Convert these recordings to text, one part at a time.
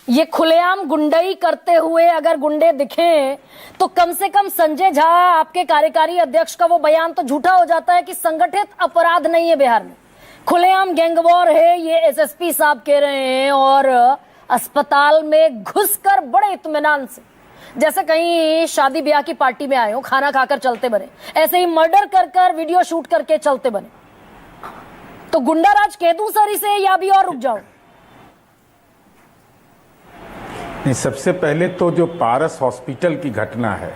ये खुलेआम गुंडई करते हुए अगर गुंडे दिखें तो कम से कम संजय झा आपके कार्यकारी अध्यक्ष का वो बयान तो झूठा हो जाता है कि संगठित अपराध नहीं है बिहार में, खुलेआम गैंगवॉर है, ये एसएसपी साहब कह रहे हैं। और अस्पताल में घुसकर बड़े इत्मीनान से, जैसे कहीं शादी ब्याह की पार्टी में आए हो, खाना खाकर चलते बने, ऐसे ही मर्डर कर वीडियो शूट करके चलते बने। तो गुंडाराज कह दूं सर इसे या भी और रुक जाओ? नहीं, सबसे पहले तो जो पारस हॉस्पिटल की घटना है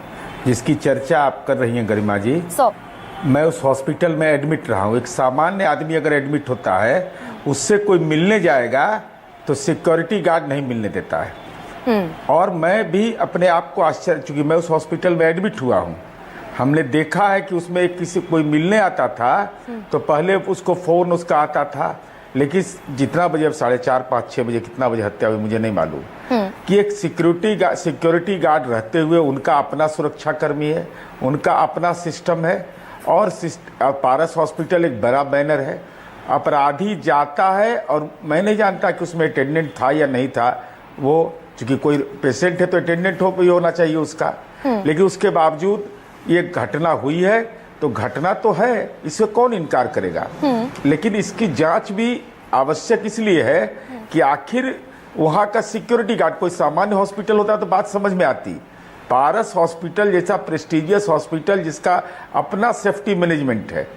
जिसकी चर्चा आप कर रही हैं गरिमा जी, मैं उस हॉस्पिटल में एडमिट रहा हूँ। एक सामान्य आदमी अगर एडमिट होता है, उससे कोई मिलने जाएगा तो सिक्योरिटी गार्ड नहीं मिलने देता है। और मैं भी अपने आप को आश्चर्य, चूंकि मैं उस हॉस्पिटल में एडमिट हुआ हूँ, हमने देखा है कि उसमें किसी कोई मिलने आता था तो पहले उसको फोन उसका आता था, लेकिन जितना बजे, अब 4:30, 5, 6 बजे, कितना बजे हत्या हुई मुझे नहीं मालूम, कि एक सिक्योरिटी गार्ड रहते हुए उनका अपना सुरक्षा कर्मी है, उनका अपना सिस्टम है। और पारस हॉस्पिटल एक बड़ा बैनर है। अपराधी जाता है और मैं नहीं जानता कि उसमें अटेंडेंट था या नहीं था, वो चूंकि कोई पेशेंट है तो अटेंडेंट भी होना चाहिए उसका, लेकिन उसके बावजूद ये घटना हुई है तो घटना तो है, इससे कौन इनकार करेगा। लेकिन इसकी जांच भी आवश्यक इसलिए है कि आखिर वहां का सिक्योरिटी गार्ड, कोई सामान्य हॉस्पिटल होता तो बात समझ में आती, पारस हॉस्पिटल जैसा प्रेस्टिजियस हॉस्पिटल जिसका अपना सेफ्टी मैनेजमेंट है,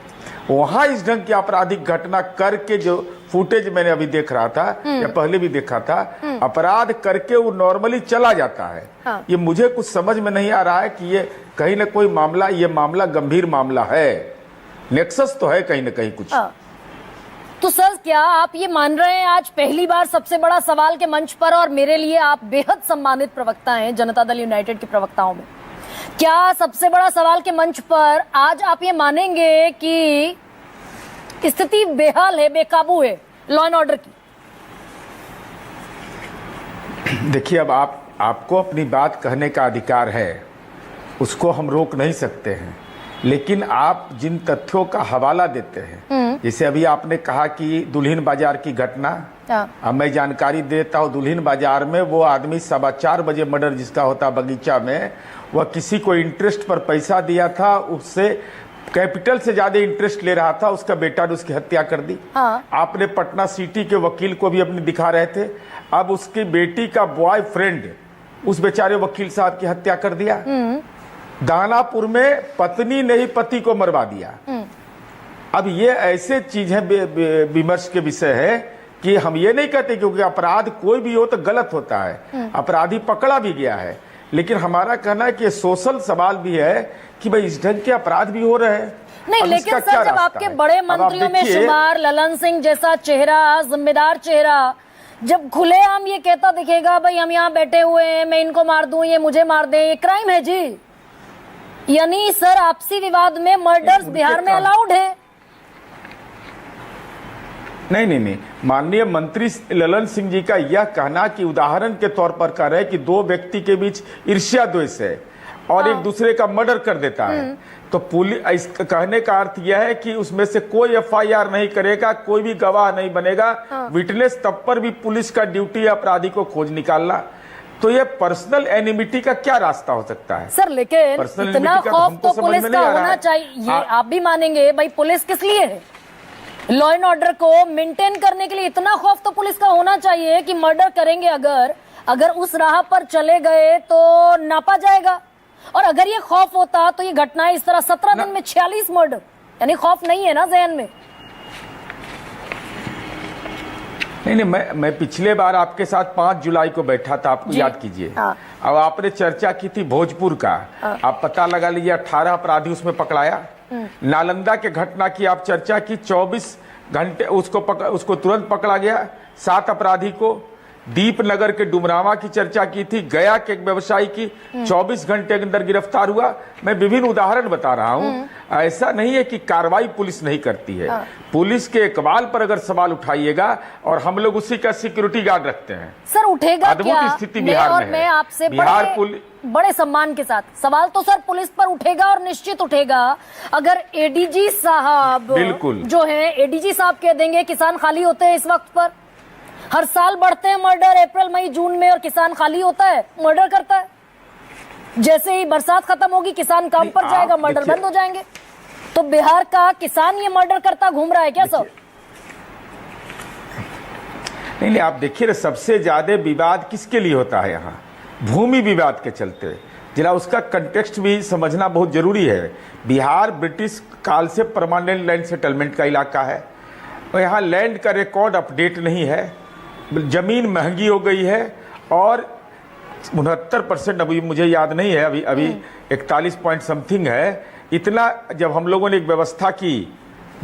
वहां इस ढंग की आपराधिक घटना करके, जो फुटेज मैंने अभी देख रहा था या पहले भी देखा था, अपराध करके वो नॉर्मली चला जाता है। हाँ। ये मुझे कुछ समझ में नहीं आ रहा है कि ये कहीं ना कोई मामला, ये मामला गंभीर मामला है, नेक्सस तो है कहीं ना कहीं कुछ। हाँ। तो सर क्या आप ये मान रहे हैं, आज पहली बार सबसे बड़ा सवाल के मंच पर, और मेरे लिए आप बेहद सम्मानित प्रवक्ता हैं जनता दल यूनाइटेड के प्रवक्ताओं में, क्या सबसे बड़ा सवाल के मंच पर आज आप ये मानेंगे कि स्थिति बेहाल है, बेकाबू है लॉ एंड ऑर्डर की? देखिए, अब आपको अपनी बात कहने का अधिकार है, उसको हम रोक नहीं सकते हैं, लेकिन आप जिन तथ्यों का हवाला देते हैं, जैसे अभी आपने कहा कि दुल्हिन बाजार की घटना, अब मैं जानकारी देता हूँ, दुल्हिन बाजार में वो आदमी 4:15 बजे मर्डर जिसका होता बगीचा में, वह किसी को इंटरेस्ट पर पैसा दिया था, उससे कैपिटल से ज्यादा इंटरेस्ट ले रहा था, उसका बेटा ने उसकी हत्या कर दी। हाँ। आपने पटना सिटी के वकील को भी अपने दिखा रहे थे, अब उसकी बेटी का बॉयफ्रेंड उस बेचारे वकील साहब की हत्या कर दिया। दानापुर में पत्नी ने ही पति को मरवा दिया। अब ये ऐसे चीजें विमर्श के विषय है कि हम ये नहीं कहते क्योंकि अपराध कोई भी हो तो गलत होता है, अपराधी पकड़ा भी गया है, लेकिन हमारा कहना है कि सोशल सवाल भी है कि भाई इस ढंग के अपराध भी हो रहे हैं। नहीं, लेकिन सर जब आपके बड़े मंत्रियों में शुमार ललन सिंह जैसा चेहरा, जिम्मेदार चेहरा, जब खुलेआम ये कहता दिखेगा भाई हम यहाँ बैठे हुए हैं, मैं इनको मार दूं, ये मुझे मार दें, ये क्राइम है जी। यानी सर आपसी विवाद में मर्डर्स बिहार में अलाउड है? नहीं, माननीय मंत्री ललन सिंह जी का यह कहना कि उदाहरण के तौर पर कह रहे हैं कि दो व्यक्ति के बीच ईर्ष्या द्वेष है और एक दूसरे का मर्डर कर देता है, तो पुलिस कहने का अर्थ यह है कि उसमें से कोई एफआईआर नहीं करेगा, कोई भी गवाह नहीं बनेगा, विटनेस, तब पर भी पुलिस का ड्यूटी है अपराधी को खोज निकालना। तो ये पर्सनल एनिमिटी का क्या रास्ता हो सकता है सर? लेकिन इतना खौफ तो पुलिस का होना चाहिए, ये आप भी मानेंगे भाई, पुलिस किस लिए है? लॉ एंड ऑर्डर को मेंटेन करने के लिए इतना खौफ तो पुलिस का होना चाहिए कि मर्डर करेंगे अगर उस राह पर चले गए तो नापा जाएगा। और अगर ये खौफ होता तो ये घटनाएं इस तरह 17 दिन में 46 मर्डर, यानी खौफ नहीं है ना जहन में? नहीं, मैं पिछले बार आपके साथ 5 जुलाई को बैठा था, आपको याद कीजिए। अब आपने चर्चा की थी भोजपुर का, आप पता लगा लीजिए 18 अपराधी उसमें पकड़ाया। नालंदा के घटना की आप चर्चा की, 24 घंटे उसको तुरंत पकड़ा गया, 7 अपराधी को। दीपनगर के डुमरावा की चर्चा की थी, गया के एक व्यवसायी की 24 घंटे के अंदर गिरफ्तार हुआ। मैं विभिन्न उदाहरण बता रहा हूं, ऐसा नहीं है कि कार्रवाई पुलिस नहीं करती है। पुलिस के इकबाल पर अगर सवाल उठाइएगा, और हम लोग उसी का सिक्योरिटी गार्ड रखते हैं। सर उठेगा क्या? स्थिति बिहार में मैं आपसे बड़े सम्मान के साथ सवाल तो सर पुलिस पर उठेगा और निश्चित उठेगा। अगर एडीजी साहब, बिल्कुल जो है एडीजी साहब कह देंगे किसान खाली होते हैं इस वक्त पर, हर साल बढ़ते हैं मर्डर, अप्रैल मई जून में, और किसान खाली होता है, मर्डर करता है। जैसे ही बरसात खत्म होगी किसान काम पर जाएगा, मर्डर बंद हो जाएंगे। तो बिहार का किसान ये मर्डर करता घूम रहा है क्या सर? नहीं, आप देखिए ना, सबसे ज्यादा विवाद किसके लिए होता है यहाँ? भूमि विवाद के चलते। जरा उसका कंटेक्स्ट भी समझना बहुत जरूरी है। बिहार ब्रिटिश काल से परमानेंट लैंड सेटलमेंट का इलाका है और यहाँ लैंड का रिकॉर्ड अपडेट नहीं है। जमीन महंगी हो गई है और 69% अभी मुझे याद नहीं है, अभी 41 पॉइंट समथिंग है। इतना जब हम लोगों ने एक व्यवस्था की,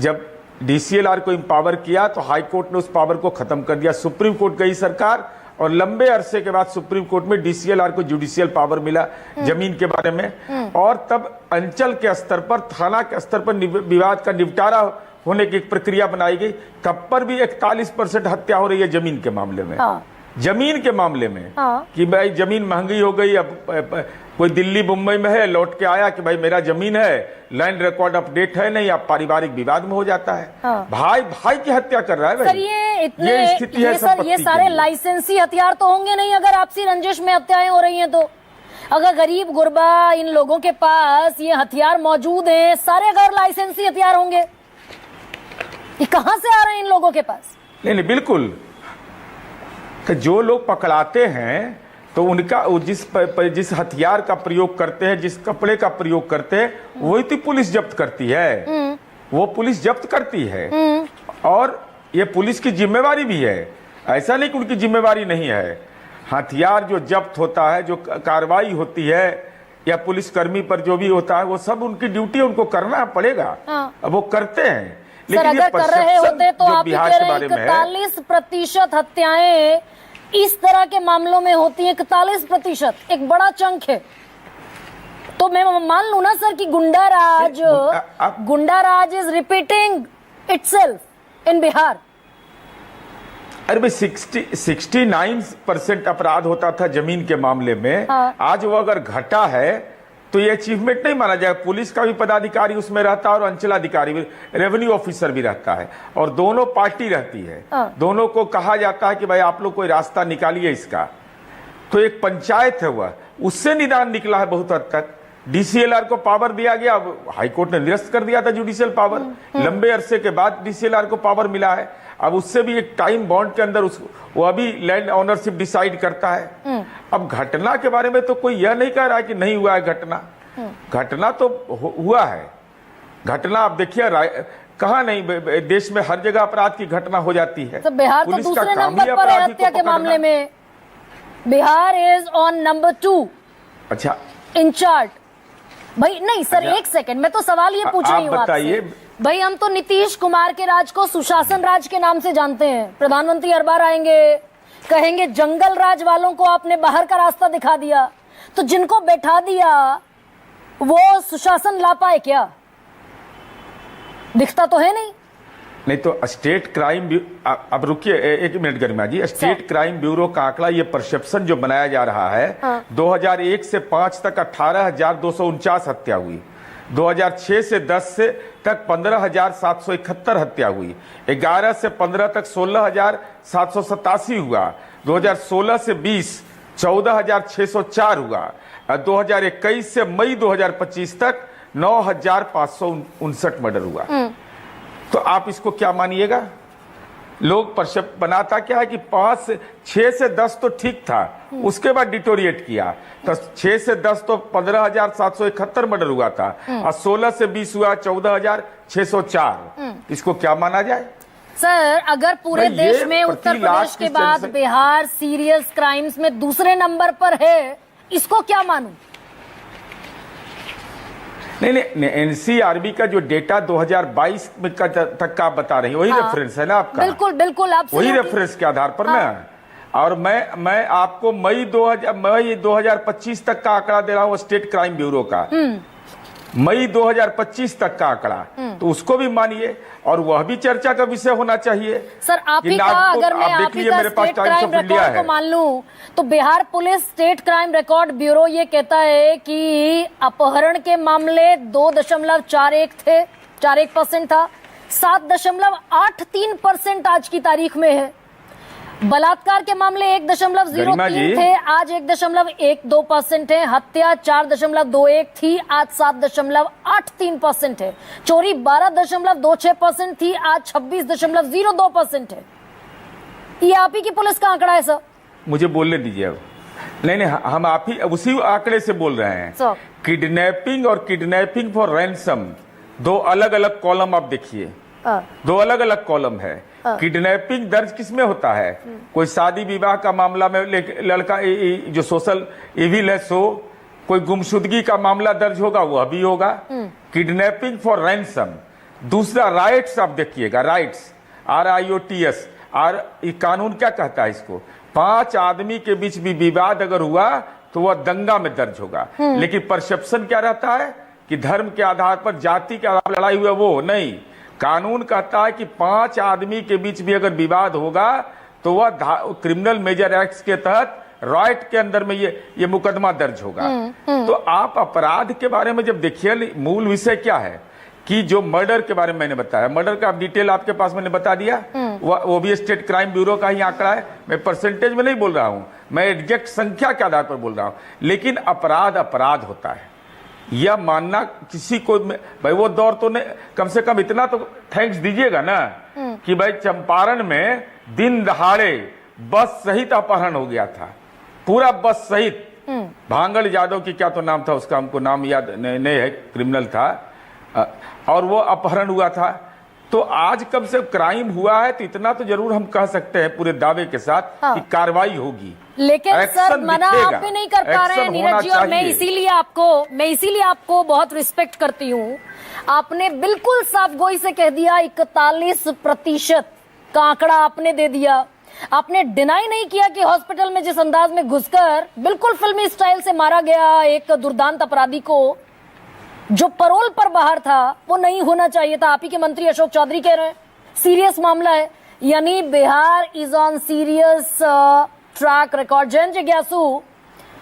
जब डीसीएलआर को इम्पावर किया तो हाई कोर्ट ने उस पावर को खत्म कर दिया। सुप्रीम कोर्ट गई सरकार और लंबे अरसे के बाद सुप्रीम कोर्ट में डीसीएलआर को जुडिशियल पावर मिला जमीन के बारे में। और तब अंचल के स्तर पर, थाना के स्तर पर विवाद का निपटारा होने की एक प्रक्रिया बनाई गई। तब पर भी 41% हत्या हो रही है जमीन के मामले में। जमीन के मामले में कि भाई जमीन महंगी हो गई, अब कोई दिल्ली मुंबई में है, लौट के आया कि भाई मेरा जमीन है, लैंड रिकॉर्ड अपडेट है नहीं, अब पारिवारिक विवाद में हो जाता है। भाई भाई की हत्या कर रहा है। सर ये स्थिति है सर, ये सारे लाइसेंसी हथियार तो होंगे नहीं अगर आपसी रंजिश में हत्याएं हो रही हैं तो। अगर गरीब गुरबा इन लोगों के पास ये हथियार मौजूद हैं, सारे अगर लाइसेंसी हथियार होंगे, ये कहां से आ रहे हैं इन लोगों के पास? नहीं, बिल्कुल। तो जो लोग पकड़ाते हैं तो उनका जिस हथियार का प्रयोग करते हैं, जिस कपड़े का प्रयोग करते हैं, वही तो पुलिस जब्त करती है। वो पुलिस जब्त करती है और ये पुलिस की जिम्मेवारी भी है। ऐसा नहीं कि उनकी जिम्मेवारी नहीं है। हथियार जो जब्त होता है, जो कार्रवाई होती है या पुलिसकर्मी पर जो भी होता है, वो सब उनकी ड्यूटी है, उनको करना पड़ेगा। अब वो करते हैं। सर अगर कर रहे होते तो आप कह रहे हैं 41% हत्याएं इस तरह के मामलों में होती है। 41% एक बड़ा चंक है। तो मैं मान लूं ना सर कि goonda raj is repeating itself in Bihar. अरे भाई 69% अपराध होता था जमीन के मामले में। आज वो अगर घटा है तो ये अचीवमेंट नहीं माना जाएगा। पुलिस का भी पदाधिकारी उसमें रहता है और अंचलाधिकारी भी, रेवेन्यू ऑफिसर भी रहता है, और दोनों पार्टी रहती है। दोनों को कहा जाता है कि भाई आप लोग कोई रास्ता निकालिए इसका। तो एक पंचायत है, वह उससे निदान निकला है बहुत हद तक। डीसीएलआर को पावर दिया गया, हाई कोर्ट ने निरस्त कर दिया था जुडिशियल पावर। लंबे अरसे के बाद डीसीएलआर को पावर मिला है। अब उससे भी एक टाइम बॉन्ड के अंदर वो अभी लैंड ओनरशिप डिसाइड करता है। अब घटना के बारे में तो कोई यह नहीं कह रहा है कि नहीं हुआ है घटना। घटना तो हुआ है। घटना आप देखिए कहाँ नहीं, देश में हर जगह अपराध की घटना हो जाती है। तो बिहार तो दूसरे नंबर पर है हत्या के मामले में। Bihar is on number 2। अच्छा, इन चार्ट। भाई नहीं सर, एक सेकंड, मैं तो सवाल ये पूछ रही हूँ आपसे। भाई हम तो नीतीश कुमार के राज को सुशासन राज के नाम से जानते हैं। प्रधानमंत्री हर बार आएंगे, कहेंगे जंगल राज वालों को आपने बाहर का रास्ता दिखा दिया। तो जिनको बैठा दिया वो सुशासन ला पाए क्या? दिखता तो है नहीं तो स्टेट क्राइम अब रुकिए एक मिनट गरिमा जी। स्टेट क्राइम ब्यूरो का आंकड़ा, ये परसेप्शन जो बनाया जा रहा है, 2001 से 5 तक 18,249 हत्या हुई। 2006 से 10 से तक 15,771 हत्या हुई। 11 से 15 तक 16,787 हुआ। 2016 से 20 14,604 हुआ। 2021 से मई 2025 तक 9,559 मर्डर हुआ। तो आप इसको क्या मानिएगा? लोग परसेप्ट बनाता क्या है कि 6 से 10 तो ठीक था, उसके बाद डिटोरिएट किया। तो 6 से 10 तो 15,771 मर्डर हुआ था और 16 से 20 हुआ 14,604। इसको क्या माना जाए? सर अगर पूरे देश में उत्तर प्रदेश के बाद बिहार सीरियस क्राइम्स में दूसरे नंबर पर है, इसको क्या मानूं? नहीं, एनसीआरबी का जो डेटा 2022 में तक का बता रही है, वही रेफरेंस है ना आपका? बिल्कुल आप वही रेफरेंस के आधार पर ना। और मैं आपको मई 2025 तक का आंकड़ा दे रहा हूँ स्टेट क्राइम ब्यूरो का। मई 2025 तक का आंकड़ा, तो उसको भी मानिए और वह भी चर्चा का विषय होना चाहिए। सर आप ही का, अगर मैं आप ही का स्टेट क्राइम रिकॉर्ड को मान लूं तो Bihar police state crime record bureau ये कहता है कि अपहरण के मामले 2.41 थे, 41% था। 7.83% आज की तारीख में है। बलात्कार के मामले 1.03 थे, आज 1.12% है। हत्या 4.21 थी, आज 7.83% है। चोरी 12.26% थी, आज 26.02% है। ये आप ही की पुलिस का आंकड़ा है सर। मुझे बोलने दीजिए अब। नहीं, हम आप ही उसी आंकड़े से बोल रहे हैं। किडनैपिंग और किडनैपिंग फॉर रैंसम दो अलग अलग कॉलम आप देखिए, दो अलग अलग कॉलम है। किडनैपिंग दर्ज किसमें होता है? कोई शादी विवाह का मामला में लड़का जो सोशल इविल है सो, कोई गुमशुदगी का मामला दर्ज होगा वह भी होगा। Kidnapping for ransom. दूसरा राइट्स आप देखिएगा, राइट्स RIOTS। और ये कानून क्या कहता है इसको? 5 आदमी के बीच भी विवाद अगर हुआ तो वह दंगा में दर्ज होगा। लेकिन परसेप्शन क्या रहता है कि धर्म के आधार पर, जाति के आधार पर लड़ाई हुई, वो नहीं। कानून कहता है कि 5 आदमी के बीच भी अगर विवाद होगा तो वह क्रिमिनल मेजर एक्ट के तहत राइट के अंदर में ये मुकदमा दर्ज होगा। तो आप अपराध के बारे में जब देखिए, मूल विषय क्या है कि जो मर्डर के बारे में मैंने बताया, मर्डर का डिटेल आपके पास मैंने बता दिया, वो भी स्टेट क्राइम ब्यूरो का ही आंकड़ा है। मैं परसेंटेज में नहीं बोल रहा हूं, मैं एग्जैक्ट संख्या के आधार पर बोल रहा हूं। लेकिन अपराध अपराध होता है, यह मानना किसी को भाई वो दौर तो नहीं, कम से कम इतना तो थैंक्स दीजिएगा ना कि भाई चंपारण में दिन दहाड़े बस सहित अपहरण हो गया था, पूरा बस सहित। भांगड़ यादव की क्या तो नाम था उसका, हमको नाम याद नहीं है, क्रिमिनल था, और वो अपहरण हुआ था। तो आज कब से क्राइम हुआ है तो इतना तो जरूर हम कह सकते हैं पूरे दावे के साथ कि कार्रवाई होगी। लेकिन सर मना आप भी नहीं कर पा रहे हैं नीरज जी, और मैं इसीलिए आपको बहुत रिस्पेक्ट करती हूँ। आपने बिल्कुल साफ गोई से कह दिया, 41% का आंकड़ा आपने दे दिया। आपने डिनाई नहीं किया कि हॉस्पिटल में जिस अंदाज में घुसकर बिल्कुल फिल्मी स्टाइल से मारा गया एक दुर्दांत अपराधी को, जो परोल पर बाहर था, वो नहीं होना चाहिए था। आप ही के मंत्री अशोक चौधरी कह रहे हैं सीरियस मामला है, यानी Bihar is on serious track record. Jain जिज्ञासु,